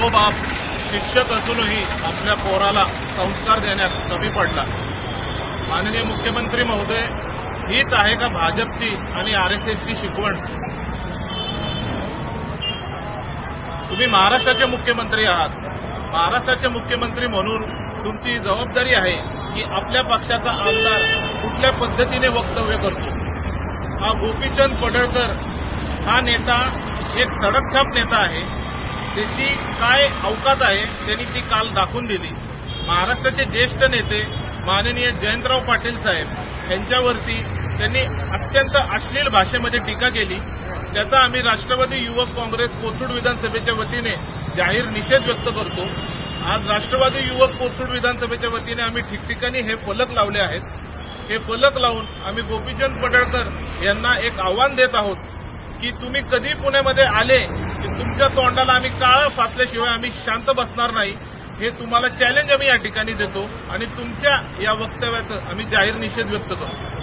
जो बाप शिक्षक असूनही आपल्या पोराला संस्कार देण्यात कमी पडला। माननीय मुख्यमंत्री महोदय, हीच आहे का भाजपची आणि आरएसएसची शिकवण? तुम्ही महाराष्ट्राचे मुख्यमंत्री आहात। महाराष्ट्राचे मुख्यमंत्री म्हणून तुमची जबाबदारी आहे की आपल्या पक्षाचा आमदार कुठल्या पद्धतीने वक्तव्य करतो। हा गोपीचंद पडळकर हा नेता एक सडकछाप नेता आहे। त्याची काय अवकात आहे त्यांनी ती काल दाखवून दिली। महाराष्ट्राचे ज्येष्ठ नेते माननीय जयंतराव पाटील साहेब यांच्यावरती त्यांनी अत्यंत अश्लील भाषेमध्ये टीका केली। त्याचा आम्ही राष्ट्रवादी युवक काँग्रेस कोथरूड विधानसभेच्या वतीने जाहीर निषेध व्यक्त करतो। आज राष्ट्रवादी युवक कोथरूड विधानसभेच्या वतीने आम्ही ठिकठिकाणी हे फलक लावले आहेत। हे फलक लावून आम्ही गोपीचंद पडळकर यांना एक आव्हान देत आहोत की तुम्ही कधी पुण्यामध्ये आले की तुमच्या तोंडाला आम्ही काळा फासल्याशिवाय आम्ही शांत बसणार नाही। हे तुम्हाला चॅलेंज आम्ही या ठिकाणी देतो आणि तुमच्या या वक्तव्याचं आम्ही जाहीर निषेध व्यक्त करतो।